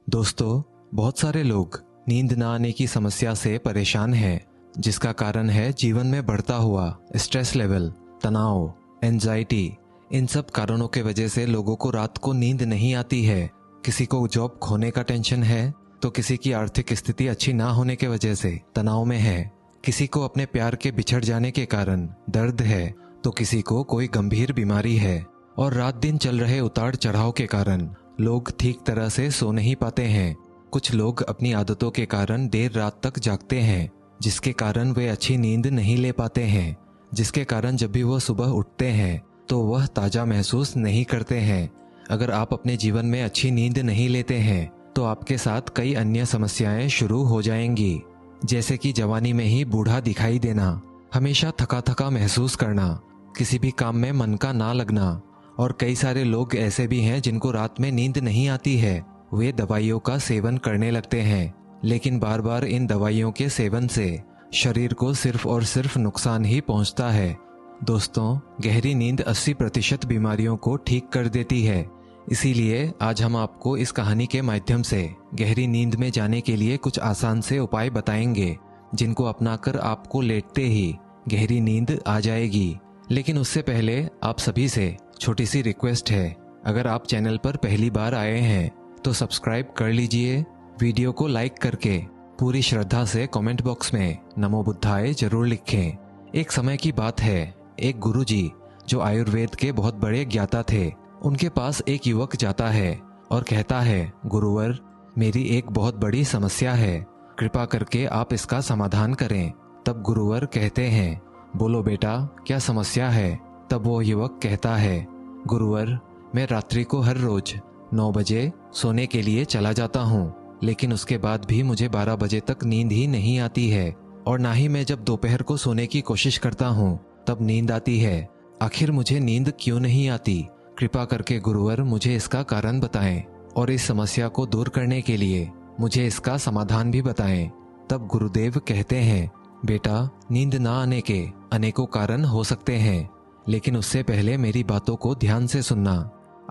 दोस्तों, बहुत सारे लोग नींद ना आने की समस्या से परेशान हैं, जिसका कारण है जीवन में बढ़ता हुआ स्ट्रेस लेवल, तनाव, एंजाइटी। इन सब कारणों के वजह से लोगों को रात को नींद नहीं आती है। किसी को जॉब खोने का टेंशन है, तो किसी की आर्थिक स्थिति अच्छी ना होने के वजह से तनाव में है, किसी को अपने प्यार के बिछड़ जाने के कारण दर्द है, तो किसी को कोई गंभीर बीमारी है। और रात दिन चल रहे उतार चढ़ाव के कारण लोग ठीक तरह से सो नहीं पाते हैं। कुछ लोग अपनी आदतों के कारण देर रात तक जागते हैं, जिसके कारण वे अच्छी नींद नहीं ले पाते हैं, जिसके कारण जब भी वह सुबह उठते हैं तो वह ताज़ा महसूस नहीं करते हैं। अगर आप अपने जीवन में अच्छी नींद नहीं लेते हैं तो आपके साथ कई अन्य समस्याएं शुरू हो जाएंगी, जैसे कि जवानी में ही बूढ़ा दिखाई देना, हमेशा थका थका महसूस करना, किसी भी काम में मन का ना लगना। और कई सारे लोग ऐसे भी हैं जिनको रात में नींद नहीं आती है। वे दवाइयों का सेवन करने लगते हैं, लेकिन बार बार इन दवाइयों के सेवन से शरीर को सिर्फ और सिर्फ नुकसान ही पहुंचता है। दोस्तों, गहरी नींद 80% बीमारियों को ठीक कर देती है। इसीलिए आज हम आपको इस कहानी के माध्यम से गहरी नींद में जाने के लिए कुछ आसान से उपाय बताएंगे, जिनको अपनाकर आपको लेटते ही गहरी नींद आ जाएगी। लेकिन उससे पहले आप सभी से छोटी सी रिक्वेस्ट है, अगर आप चैनल पर पहली बार आए हैं तो सब्सक्राइब कर लीजिए। वीडियो को लाइक करके पूरी श्रद्धा से कमेंट बॉक्स में नमो बुद्धाय जरूर लिखें। एक समय की बात है, एक गुरुजी जो आयुर्वेद के बहुत बड़े ज्ञाता थे, उनके पास एक युवक जाता है और कहता है, गुरुवर, मेरी एक बहुत बड़ी समस्या है, कृपा करके आप इसका समाधान करें। तब गुरुवर कहते हैं, बोलो बेटा, क्या समस्या है। तब वो युवक कहता है, गुरुवर, मैं रात्रि को हर रोज 9 बजे सोने के लिए चला जाता हूँ, लेकिन उसके बाद भी मुझे 12 बजे तक नींद ही नहीं आती है, और ना ही मैं जब दोपहर को सोने की कोशिश करता हूँ तब नींद आती है। आखिर मुझे नींद क्यों नहीं आती? कृपा करके गुरुवर मुझे इसका कारण बताएं, और इस समस्या को दूर करने के लिए मुझे इसका समाधान भी बताएं। तब गुरुदेव कहते हैं, बेटा, नींद ना आने के अनेकों कारण हो सकते हैं, लेकिन उससे पहले मेरी बातों को ध्यान से सुनना।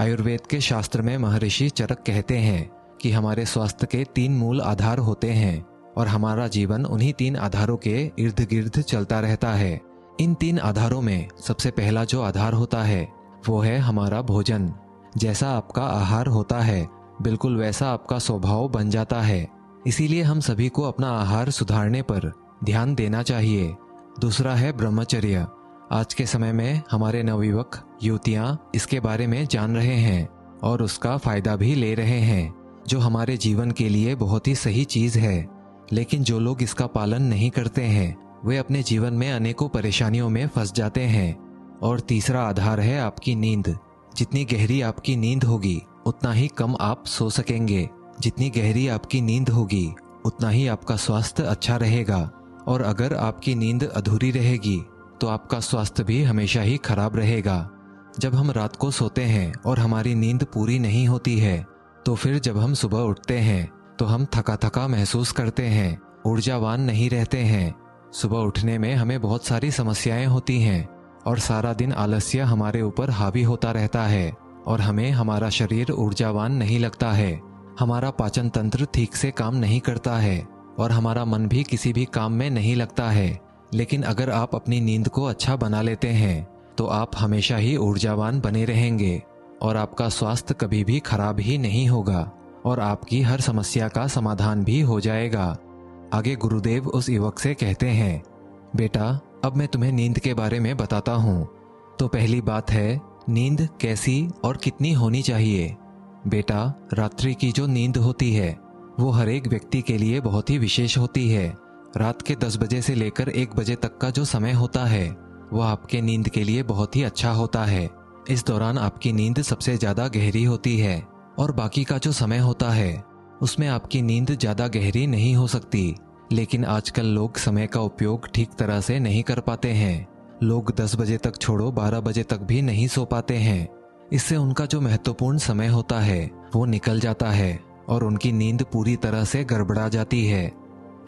आयुर्वेद के शास्त्र में महर्षि चरक कहते हैं कि हमारे स्वास्थ्य के 3 मूल आधार होते हैं, और हमारा जीवन उन्हीं 3 आधारों के इर्द गिर्द चलता रहता है। इन 3 आधारों में सबसे पहला जो आधार होता है वो है हमारा भोजन। जैसा आपका आहार होता है, बिल्कुल वैसा आपका स्वभाव बन जाता है। इसीलिए हम सभी को अपना आहार सुधारने पर ध्यान देना चाहिए। दूसरा है ब्रह्मचर्य। आज के समय में हमारे नवयुवक युवतियां इसके बारे में जान रहे हैं और उसका फायदा भी ले रहे हैं, जो हमारे जीवन के लिए बहुत ही सही चीज है। लेकिन जो लोग इसका पालन नहीं करते हैं वे अपने जीवन में अनेकों परेशानियों में फंस जाते हैं। और तीसरा आधार है आपकी नींद। जितनी गहरी आपकी नींद होगी उतना ही कम आप सो सकेंगे। जितनी गहरी आपकी नींद होगी उतना ही आपका स्वास्थ्य अच्छा रहेगा, और अगर आपकी नींद अधूरी रहेगी तो आपका स्वास्थ्य भी हमेशा ही खराब रहेगा। जब हम रात को सोते हैं और हमारी नींद पूरी नहीं होती है, तो फिर जब हम सुबह उठते हैं तो हम थका थका महसूस करते हैं, ऊर्जावान नहीं रहते हैं। सुबह उठने में हमें बहुत सारी समस्याएं होती हैं, और सारा दिन आलस्य हमारे ऊपर हावी होता रहता है, और हमें हमारा शरीर ऊर्जावान नहीं लगता है। हमारा पाचन तंत्र ठीक से काम नहीं करता है, और हमारा मन भी किसी भी काम में नहीं लगता है। लेकिन अगर आप अपनी नींद को अच्छा बना लेते हैं तो आप हमेशा ही ऊर्जावान बने रहेंगे, और आपका स्वास्थ्य कभी भी खराब ही नहीं होगा, और आपकी हर समस्या का समाधान भी हो जाएगा। आगे गुरुदेव उस युवक से कहते हैं, बेटा, अब मैं तुम्हें नींद के बारे में बताता हूँ। तो पहली बात है, नींद कैसी और कितनी होनी चाहिए। बेटा, रात्रि की जो नींद होती है वो हर एक व्यक्ति के लिए बहुत ही विशेष होती है। रात के 10 बजे से लेकर 1 बजे तक का जो समय होता है वह आपके नींद के लिए बहुत ही अच्छा होता है। इस दौरान आपकी नींद सबसे ज़्यादा गहरी होती है, और बाकी का जो समय होता है उसमें आपकी नींद ज़्यादा गहरी नहीं हो सकती। लेकिन आजकल लोग समय का उपयोग ठीक तरह से नहीं कर पाते हैं। लोग 10 बजे तक छोड़ो 12 बजे तक भी नहीं सो पाते हैं। इससे उनका जो महत्वपूर्ण समय होता है वो निकल जाता है, और उनकी नींद पूरी तरह से गड़बड़ा जाती है।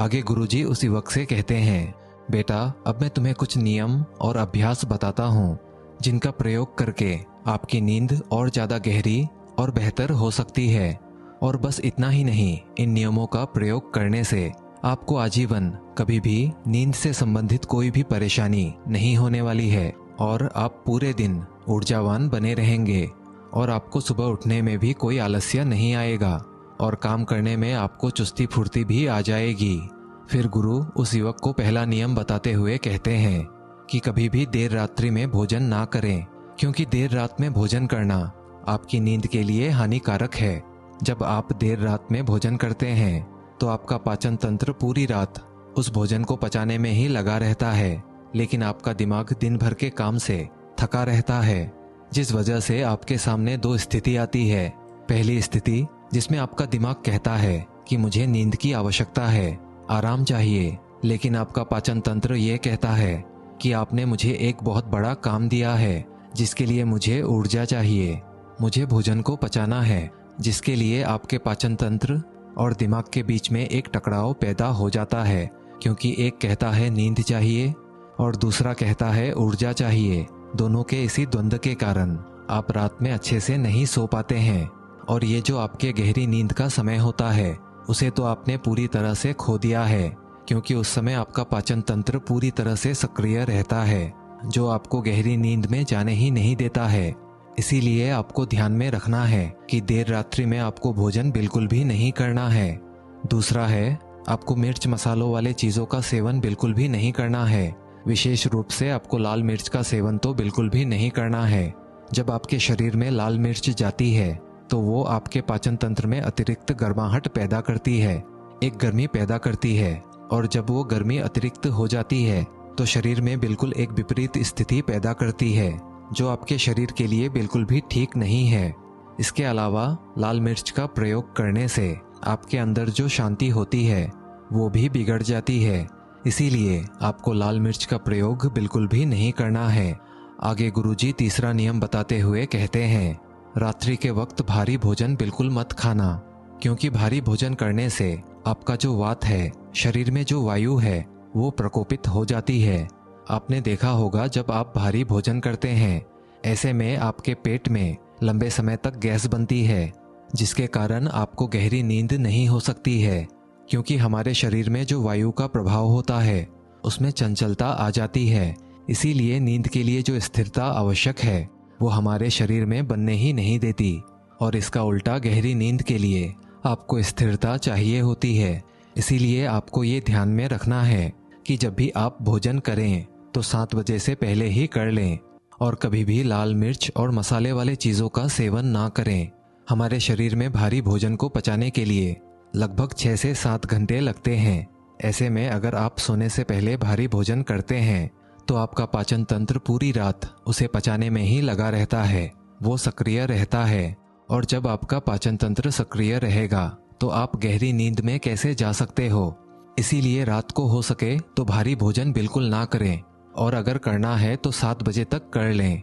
आगे गुरुजी उस युवक से कहते हैं, बेटा, अब मैं तुम्हें कुछ नियम और अभ्यास बताता हूँ, जिनका प्रयोग करके आपकी नींद और ज़्यादा गहरी और बेहतर हो सकती है। और बस इतना ही नहीं, इन नियमों का प्रयोग करने से आपको आजीवन कभी भी नींद से संबंधित कोई भी परेशानी नहीं होने वाली है और आप पूरे दिन ऊर्जावान बने रहेंगे और आपको सुबह उठने में भी कोई आलस्य नहीं आएगा और काम करने में आपको चुस्ती फुर्ती भी आ जाएगी। फिर गुरु उस युवक को पहला नियम बताते हुए कहते हैं कि कभी भी देर रात्रि में भोजन ना करें, क्योंकि देर रात में भोजन करना आपकी नींद के लिए हानिकारक है। जब आप देर रात में भोजन करते हैं तो आपका पाचन तंत्र पूरी रात उस भोजन को पचाने में ही लगा रहता है, लेकिन आपका दिमाग दिन भर के काम से थका रहता है, जिस वजह से आपके सामने दो स्थिति आती है। पहली स्थिति जिसमें आपका दिमाग कहता है कि मुझे नींद की आवश्यकता है, आराम चाहिए, लेकिन आपका पाचन तंत्र ये कहता है कि आपने मुझे एक बहुत बड़ा काम दिया है जिसके लिए मुझे ऊर्जा चाहिए, मुझे भोजन को पचाना है, जिसके लिए आपके पाचन तंत्र और दिमाग के बीच में एक टकराव पैदा हो जाता है, क्योंकि एक कहता है नींद चाहिए और दूसरा कहता है ऊर्जा चाहिए। दोनों के इसी द्वंद्व के कारण आप रात में अच्छे से नहीं सो पाते हैं और ये जो आपके गहरी नींद का समय होता है उसे तो आपने पूरी तरह से खो दिया है, क्योंकि उस समय आपका पाचन तंत्र पूरी तरह से सक्रिय रहता है, जो आपको गहरी नींद में जाने ही नहीं देता है। इसीलिए आपको ध्यान में रखना है कि देर रात्रि में आपको भोजन बिल्कुल भी नहीं करना है। दूसरा है, आपको मिर्च मसालों वाले चीज़ों का सेवन बिल्कुल भी नहीं करना है। विशेष रूप से आपको लाल मिर्च का सेवन तो बिल्कुल भी नहीं करना है। जब आपके शरीर में लाल मिर्च जाती है तो वो आपके पाचन तंत्र में अतिरिक्त गर्माहट पैदा करती है, एक गर्मी पैदा करती है, और जब वो गर्मी अतिरिक्त हो जाती है तो शरीर में बिल्कुल एक विपरीत स्थिति पैदा करती है, जो आपके शरीर के लिए बिल्कुल भी ठीक नहीं है। इसके अलावा लाल मिर्च का प्रयोग करने से आपके अंदर जो शांति होती है वो भी बिगड़ जाती है। इसीलिए आपको लाल मिर्च का प्रयोग बिल्कुल भी नहीं करना है। आगे गुरुजी तीसरा नियम बताते हुए कहते हैं, रात्रि के वक्त भारी भोजन बिल्कुल मत खाना, क्योंकि भारी भोजन करने से आपका जो वात है, शरीर में जो वायु है, वो प्रकोपित हो जाती है। आपने देखा होगा जब आप भारी भोजन करते हैं, ऐसे में आपके पेट में लंबे समय तक गैस बनती है, जिसके कारण आपको गहरी नींद नहीं हो सकती है, क्योंकि हमारे शरीर में जो वायु का प्रभाव होता है उसमें चंचलता आ जाती है। इसीलिए नींद के लिए जो स्थिरता आवश्यक है वो हमारे शरीर में बनने ही नहीं देती, और इसका उल्टा गहरी नींद के लिए आपको स्थिरता चाहिए होती है। इसीलिए आपको ये ध्यान में रखना है कि जब भी आप भोजन करें तो 7 बजे से पहले ही कर लें और कभी भी लाल मिर्च और मसाले वाले चीज़ों का सेवन ना करें। हमारे शरीर में भारी भोजन को पचाने के लिए लगभग 6 से 7 घंटे लगते हैं। ऐसे में अगर आप सोने से पहले भारी भोजन करते हैं तो आपका पाचन तंत्र पूरी रात उसे पचाने में ही लगा रहता है, वो सक्रिय रहता है, और जब आपका पाचन तंत्र सक्रिय रहेगा तो आप गहरी नींद में कैसे जा सकते हो। इसीलिए रात को हो सके तो भारी भोजन बिल्कुल ना करें, और अगर करना है तो 7 बजे तक कर लें।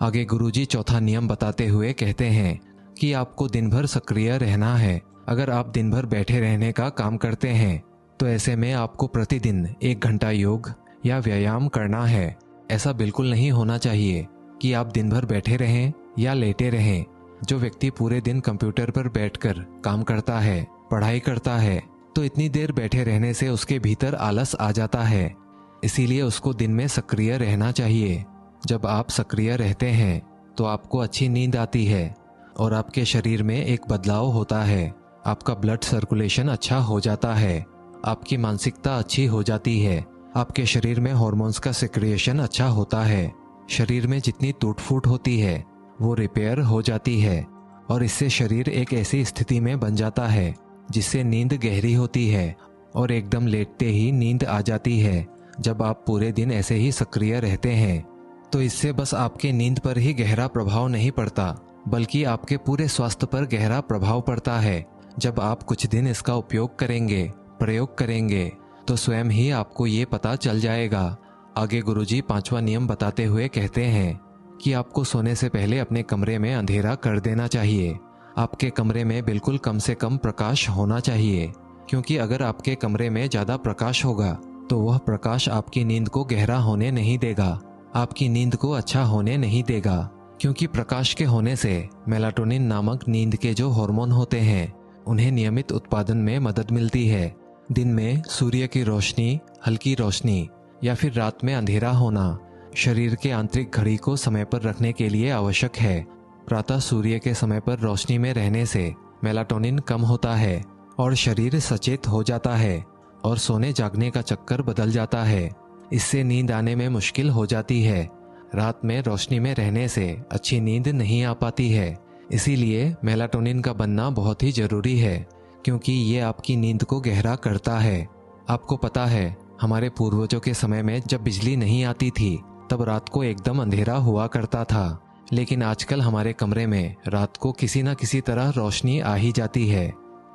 आगे गुरुजी चौथा नियम बताते हुए कहते हैं कि आपको दिन भर सक्रिय रहना है। अगर आप दिन भर बैठे रहने का काम करते हैं तो ऐसे में आपको प्रतिदिन 1 घंटा योग या व्यायाम करना है। ऐसा बिल्कुल नहीं होना चाहिए कि आप दिन भर बैठे रहें या लेटे रहें। जो व्यक्ति पूरे दिन कंप्यूटर पर बैठकर काम करता है, पढ़ाई करता है, तो इतनी देर बैठे रहने से उसके भीतर आलस आ जाता है। इसीलिए उसको दिन में सक्रिय रहना चाहिए। जब आप सक्रिय रहते हैं तो आपको अच्छी नींद आती है और आपके शरीर में एक बदलाव होता है। आपका ब्लड सर्कुलेशन अच्छा हो जाता है, आपकी मानसिकता अच्छी हो जाती है, आपके शरीर में हॉर्मोन्स का सिक्रिएशन अच्छा होता है, शरीर में जितनी टूट फूट होती है वो रिपेयर हो जाती है, और इससे शरीर एक ऐसी स्थिति में बन जाता है जिससे नींद गहरी होती है और एकदम लेटते ही नींद आ जाती है। जब आप पूरे दिन ऐसे ही सक्रिय रहते हैं तो इससे बस आपके नींद पर ही गहरा प्रभाव नहीं पड़ता, बल्कि आपके पूरे स्वास्थ्य पर गहरा प्रभाव पड़ता है। जब आप कुछ दिन इसका उपयोग करेंगे, प्रयोग करेंगे, तो स्वयं ही आपको ये पता चल जाएगा। आगे गुरुजी 5वां नियम बताते हुए कहते हैं कि आपको सोने से पहले अपने कमरे में अंधेरा कर देना चाहिए। आपके कमरे में बिल्कुल कम से कम प्रकाश होना चाहिए, क्योंकि अगर आपके कमरे में ज़्यादा प्रकाश होगा तो वह प्रकाश आपकी नींद को गहरा होने नहीं देगा, आपकी नींद को अच्छा होने नहीं देगा। क्योंकि प्रकाश के होने से मेलाटोनिन नामक नींद के जो हार्मोन होते हैं उन्हें नियमित उत्पादन में मदद मिलती है। दिन में सूर्य की रोशनी, हल्की रोशनी या फिर रात में अंधेरा होना शरीर के आंतरिक घड़ी को समय पर रखने के लिए आवश्यक है। प्रातः सूर्य के समय पर रोशनी में रहने से मेलाटोनिन कम होता है और शरीर सचेत हो जाता है और सोने जागने का चक्कर बदल जाता है। इससे नींद आने में मुश्किल हो जाती है। रात में रोशनी में रहने से अच्छी नींद नहीं आ पाती है। इसीलिए मेलाटोनिन का बनना बहुत ही जरूरी है, क्योंकि ये आपकी नींद को गहरा करता है। आपको पता है, हमारे पूर्वजों के समय में जब बिजली नहीं आती थी तब रात को एकदम अंधेरा हुआ करता था, लेकिन आजकल हमारे कमरे में रात को किसी न किसी तरह रोशनी आ ही जाती है।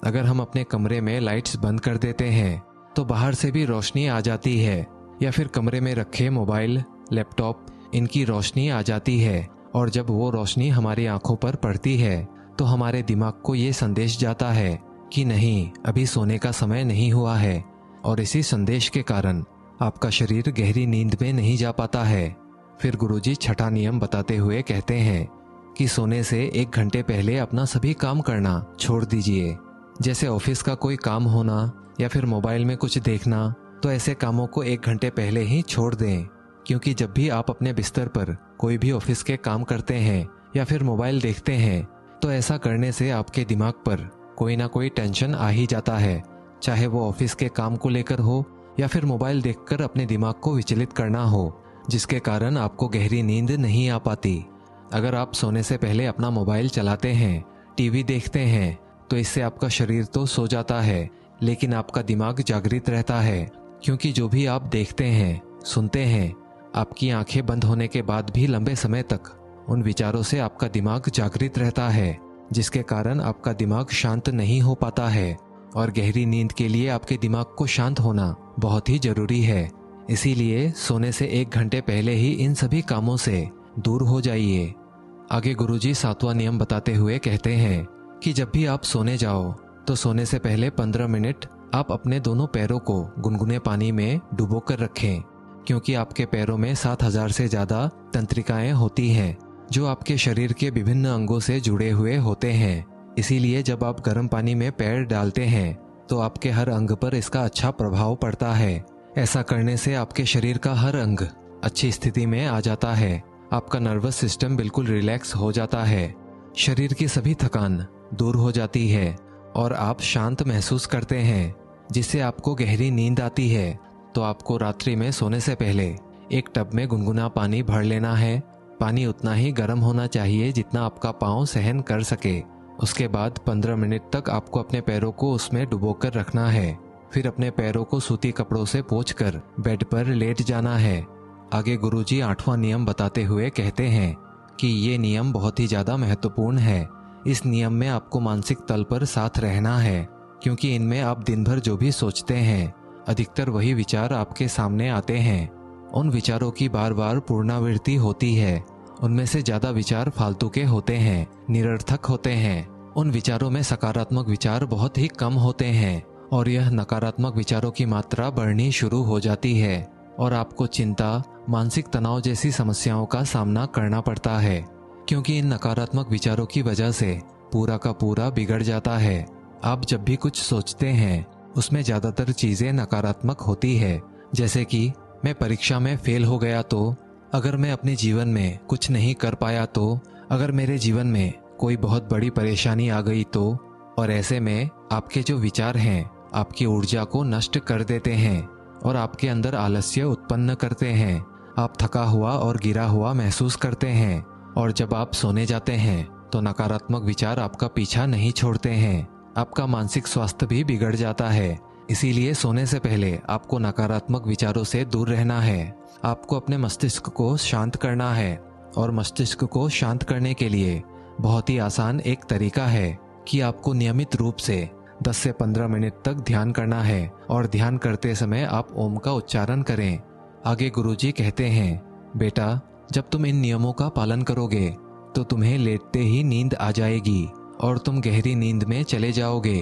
अगर हम अपने कमरे में लाइट्स बंद कर देते हैं तो बाहर से भी रोशनी आ जाती है, या फिर कमरे में रखे मोबाइल, लैपटॉप, इनकी रोशनी आ जाती है। और जब वो रोशनी हमारी आंखों पर पड़ती है तो हमारे दिमाग को ये संदेश जाता है कि नहीं, अभी सोने का समय नहीं हुआ है, और इसी संदेश के कारण आपका शरीर गहरी नींद में नहीं जा पाता है। फिर गुरुजी छठा नियम बताते हुए कहते हैं कि सोने से 1 घंटे पहले अपना सभी काम करना छोड़ दीजिए। जैसे ऑफिस का कोई काम होना या फिर मोबाइल में कुछ देखना, तो ऐसे कामों को 1 घंटे पहले ही छोड़ दें, क्योंकि जब भी आप अपने बिस्तर पर कोई भी ऑफिस के काम करते हैं या फिर मोबाइल देखते हैं तो ऐसा करने से आपके दिमाग पर कोई ना कोई टेंशन आ ही जाता है, चाहे वो ऑफिस के काम को लेकर हो या फिर मोबाइल देखकर अपने दिमाग को विचलित करना हो, जिसके कारण आपको गहरी नींद नहीं आ पाती। अगर आप सोने से पहले अपना मोबाइल चलाते हैं, टीवी देखते हैं, तो इससे आपका शरीर तो सो जाता है, लेकिन आपका दिमाग जागृत रहता है, क्योंकि जो भी आप देखते हैं, सुनते हैं, आपकी आंखें बंद होने के बाद भी लंबे समय तक उन विचारों से आपका दिमाग जागृत रहता है, जिसके कारण आपका दिमाग शांत नहीं हो पाता है। और गहरी नींद के लिए आपके दिमाग को शांत होना बहुत ही जरूरी है। इसीलिए सोने से 1 घंटे पहले ही इन सभी कामों से दूर हो जाइए। आगे गुरुजी 7वां नियम बताते हुए कहते हैं कि जब भी आप सोने जाओ तो सोने से पहले 15 मिनट आप अपने दोनों पैरों को गुनगुने पानी में डुबो कर रखें, क्योंकि आपके पैरों में 7000 से ज़्यादा तंत्रिकाएं होती हैं जो आपके शरीर के विभिन्न अंगों से जुड़े हुए होते हैं। इसीलिए जब आप गर्म पानी में पैर डालते हैं तो आपके हर अंग पर इसका अच्छा प्रभाव पड़ता है। ऐसा करने से आपके शरीर का हर अंग अच्छी स्थिति में आ जाता है, आपका नर्वस सिस्टम बिल्कुल रिलैक्स हो जाता है, शरीर की सभी थकान दूर हो जाती है और आप शांत महसूस करते हैं, जिससे आपको गहरी नींद आती है। तो आपको रात्रि में सोने से पहले एक टब में गुनगुना पानी भर लेना है। पानी उतना ही गर्म होना चाहिए जितना आपका पाँव सहन कर सके। उसके बाद 15 मिनट तक आपको अपने पैरों को उसमें डुबोकर रखना है। फिर अपने पैरों को सूती कपड़ों से पोंछकर बेड पर लेट जाना है। आगे गुरुजी 8वां नियम बताते हुए कहते हैं कि ये नियम बहुत ही ज़्यादा महत्वपूर्ण है। इस नियम में आपको मानसिक तल पर साथ रहना है, क्योंकि इनमें आप दिन भर जो भी सोचते हैं अधिकतर वही विचार आपके सामने आते हैं। उन विचारों की बार बार पुनरावृत्ति होती है। उनमें से ज़्यादा विचार फालतू के होते हैं, निरर्थक होते हैं। उन विचारों में सकारात्मक विचार बहुत ही कम होते हैं और यह नकारात्मक विचारों की मात्रा बढ़नी शुरू हो जाती है और आपको चिंता, मानसिक तनाव जैसी समस्याओं का सामना करना पड़ता है, क्योंकि इन नकारात्मक विचारों की वजह से पूरा का पूरा बिगड़ जाता है। आप जब भी कुछ सोचते हैं उसमें ज़्यादातर चीज़ें नकारात्मक होती है, जैसे कि मैं परीक्षा में फेल हो गया तो, अगर मैं अपने जीवन में कुछ नहीं कर पाया तो, अगर मेरे जीवन में कोई बहुत बड़ी परेशानी आ गई तो। और ऐसे में आपके जो विचार हैं आपकी ऊर्जा को नष्ट कर देते हैं और आपके अंदर आलस्य उत्पन्न करते हैं। आप थका हुआ और गिरा हुआ महसूस करते हैं और जब आप सोने जाते हैं तो नकारात्मक विचार आपका पीछा नहीं छोड़ते हैं। आपका मानसिक स्वास्थ्य भी बिगड़ जाता है। इसीलिए सोने से पहले आपको नकारात्मक विचारों से दूर रहना है। आपको अपने मस्तिष्क को शांत करना है और मस्तिष्क को शांत करने के लिए बहुत ही आसान एक तरीका है कि आपको नियमित रूप से 10 से 15 मिनट तक ध्यान करना है और ध्यान करते समय आप ओम का उच्चारण करें। आगे गुरुजी कहते हैं, बेटा जब तुम इन नियमों का पालन करोगे तो तुम्हें लेटते ही नींद आ जाएगी और तुम गहरी नींद में चले जाओगे।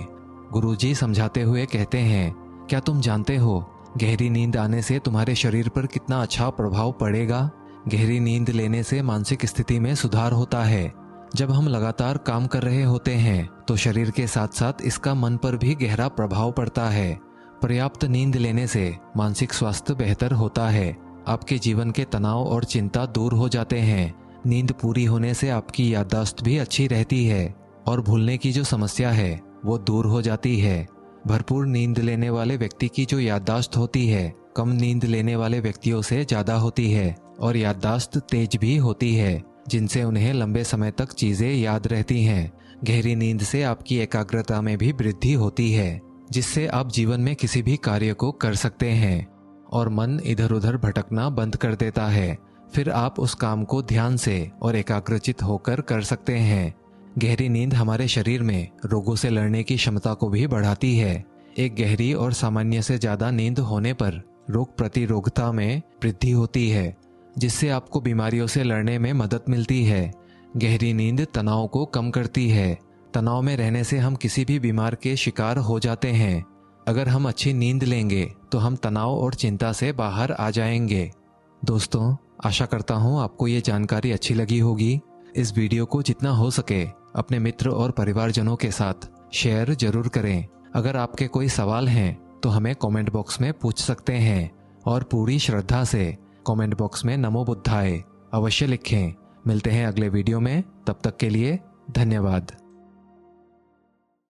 गुरुजी समझाते हुए कहते हैं, क्या तुम जानते हो गहरी नींद आने से तुम्हारे शरीर पर कितना अच्छा प्रभाव पड़ेगा? गहरी नींद लेने से मानसिक स्थिति में सुधार होता है। जब हम लगातार काम कर रहे होते हैं तो शरीर के साथ साथ इसका मन पर भी गहरा प्रभाव पड़ता है। पर्याप्त नींद लेने से मानसिक स्वास्थ्य बेहतर होता है। आपके जीवन के तनाव और चिंता दूर हो जाते हैं। नींद पूरी होने से आपकी याददाश्त भी अच्छी रहती है और भूलने की जो समस्या है वो दूर हो जाती है। भरपूर नींद लेने वाले व्यक्ति की जो याददाश्त होती है कम नींद लेने वाले व्यक्तियों से ज़्यादा होती है और याददाश्त तेज भी होती है, जिनसे उन्हें लंबे समय तक चीज़ें याद रहती हैं। गहरी नींद से आपकी एकाग्रता में भी वृद्धि होती है, जिससे आप जीवन में किसी भी कार्य को कर सकते हैं और मन इधर उधर भटकना बंद कर देता है। फिर आप उस काम को ध्यान से और एकाग्रचित होकर कर सकते हैं। गहरी नींद हमारे शरीर में रोगों से लड़ने की क्षमता को भी बढ़ाती है। एक गहरी और सामान्य से ज़्यादा नींद होने पर रोग प्रतिरोधकता में वृद्धि होती है, जिससे आपको बीमारियों से लड़ने में मदद मिलती है। गहरी नींद तनाव को कम करती है। तनाव में रहने से हम किसी भी बीमार के शिकार हो जाते हैं। अगर हम अच्छी नींद लेंगे तो हम तनाव और चिंता से बाहर आ जाएंगे। दोस्तों, आशा करता हूँ आपको ये जानकारी अच्छी लगी होगी। इस वीडियो को जितना हो सके अपने मित्र और परिवारजनों के साथ शेयर जरूर करें। अगर आपके कोई सवाल हैं तो हमें कमेंट बॉक्स में पूछ सकते हैं और पूरी श्रद्धा से कमेंट बॉक्स में नमो बुद्धाय अवश्य लिखें। मिलते हैं अगले वीडियो में, तब तक के लिए धन्यवाद।